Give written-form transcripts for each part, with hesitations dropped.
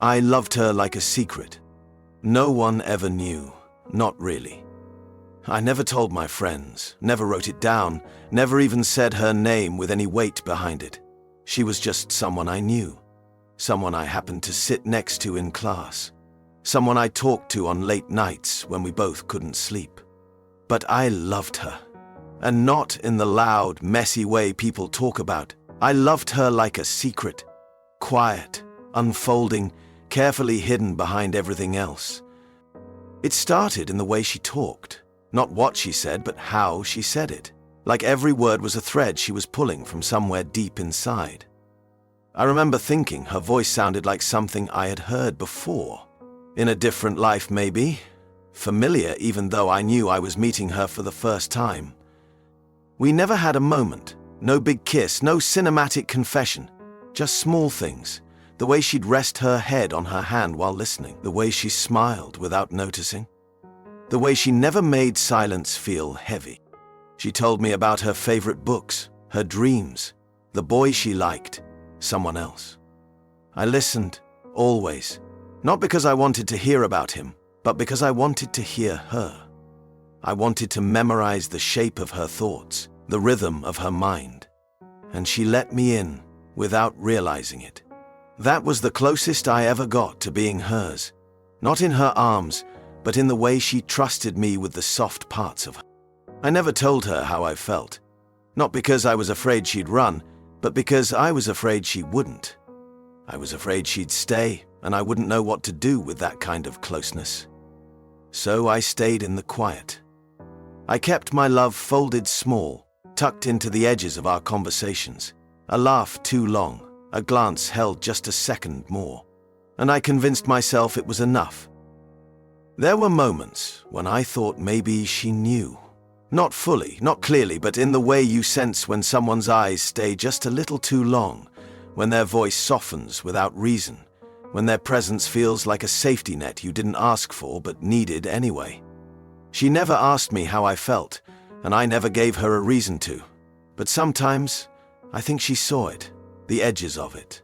I loved her like a secret. No one ever knew, not really. I never told my friends, never wrote it down, never even said her name with any weight behind it. She was just someone I knew, someone I happened to sit next to in class, someone I talked to on late nights when we both couldn't sleep. But I loved her, and not in the loud, messy way people talk about. I loved her like a secret, quiet, unfolding, carefully hidden behind everything else. It started in the way she talked, not what she said, but how she said it. Like every word was a thread she was pulling from somewhere deep inside. I remember thinking her voice sounded like something I had heard before. In a different life, maybe. Familiar, even though I knew I was meeting her for the first time. We never had a moment. No big kiss, no cinematic confession. Just small things. The way she'd rest her head on her hand while listening. The way she smiled without noticing. The way she never made silence feel heavy. She told me about her favorite books, her dreams, the boy she liked, someone else. I listened, always, not because I wanted to hear about him, but because I wanted to hear her. I wanted to memorize the shape of her thoughts, the rhythm of her mind. And she let me in without realizing it. That was the closest I ever got to being hers, not in her arms, but in the way she trusted me with the soft parts of her. I never told her how I felt, not because I was afraid she'd run, but because I was afraid she wouldn't. I was afraid she'd stay, and I wouldn't know what to do with that kind of closeness. So I stayed in the quiet. I kept my love folded small, tucked into the edges of our conversations. A laugh too long, a glance held just a second more, and I convinced myself it was enough. There were moments when I thought maybe she knew. Not fully, not clearly, but in the way you sense when someone's eyes stay just a little too long, when their voice softens without reason, when their presence feels like a safety net you didn't ask for but needed anyway. She never asked me how I felt, and I never gave her a reason to. But sometimes, I think she saw it, the edges of it,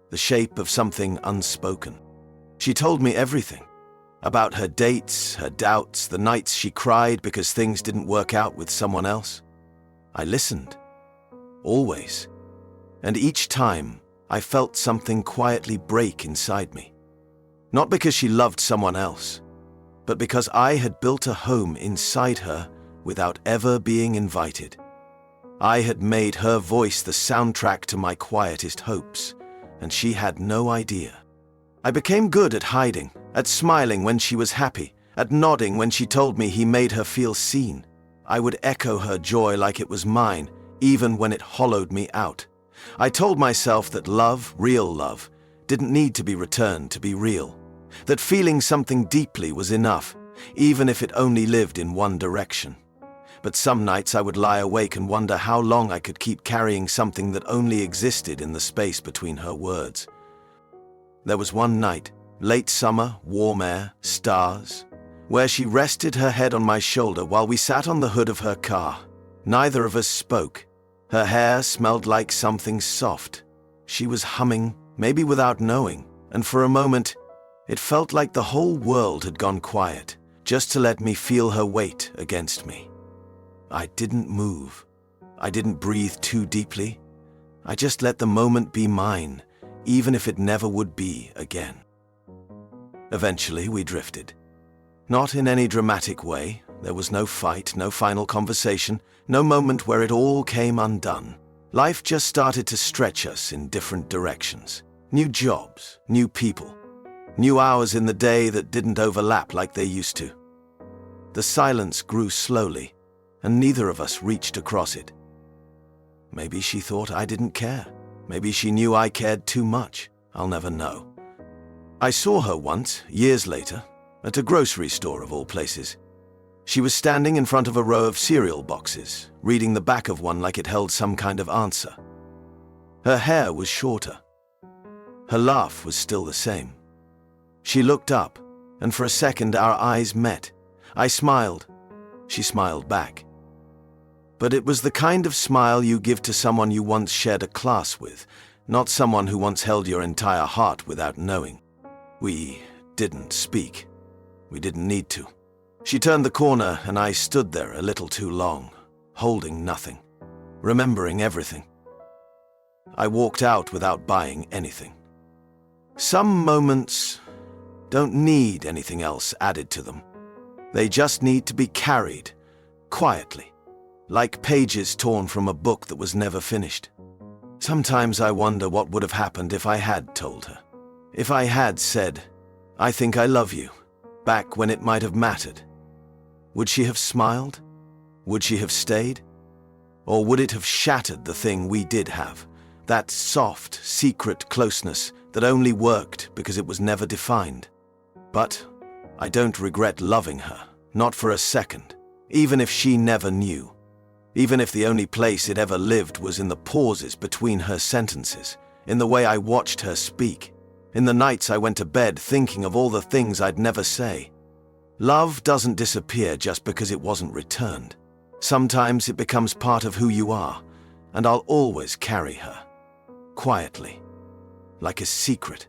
the shape of something unspoken. She told me everything. About her dates, her doubts, the nights she cried because things didn't work out with someone else. I listened. Always. And each time, I felt something quietly break inside me. Not because she loved someone else, but because I had built a home inside her without ever being invited. I had made her voice the soundtrack to my quietest hopes, and she had no idea. I became good at hiding, at smiling when she was happy, at nodding when she told me he made her feel seen. I would echo her joy like it was mine, even when it hollowed me out. I told myself that love, real love, didn't need to be returned to be real. That feeling something deeply was enough, even if it only lived in one direction. But some nights I would lie awake and wonder how long I could keep carrying something that only existed in the space between her words. There was one night, late summer, warm air, stars, where she rested her head on my shoulder while we sat on the hood of her car. Neither of us spoke. Her hair smelled like something soft. She was humming, maybe without knowing, and for a moment, it felt like the whole world had gone quiet, just to let me feel her weight against me. I didn't move. I didn't breathe too deeply. I just let the moment be mine, even if it never would be again. Eventually, we drifted. Not in any dramatic way. There was no fight, no final conversation, no moment where it all came undone. Life just started to stretch us in different directions. New jobs, new people, new hours in the day that didn't overlap like they used to. The silence grew slowly, and neither of us reached across it. Maybe she thought I didn't care. Maybe she knew I cared too much. I'll never know. I saw her once, years later, at a grocery store of all places. She was standing in front of a row of cereal boxes, reading the back of one like it held some kind of answer. Her hair was shorter. Her laugh was still the same. She looked up, and for a second our eyes met. I smiled. She smiled back. But it was the kind of smile you give to someone you once shared a class with, not someone who once held your entire heart without knowing. We didn't speak. We didn't need to. She turned the corner and I stood there a little too long, holding nothing, remembering everything. I walked out without buying anything. Some moments don't need anything else added to them. They just need to be carried, quietly, like pages torn from a book that was never finished. Sometimes I wonder what would have happened if I had told her. If I had said, "I think I love you," back when it might have mattered. Would she have smiled? Would she have stayed? Or would it have shattered the thing we did have? That soft, secret closeness that only worked because it was never defined. But I don't regret loving her, not for a second, even if she never knew. Even if the only place it ever lived was in the pauses between her sentences, in the way I watched her speak, in the nights I went to bed thinking of all the things I'd never say. Love doesn't disappear just because it wasn't returned. Sometimes it becomes part of who you are, and I'll always carry her. Quietly, like a secret.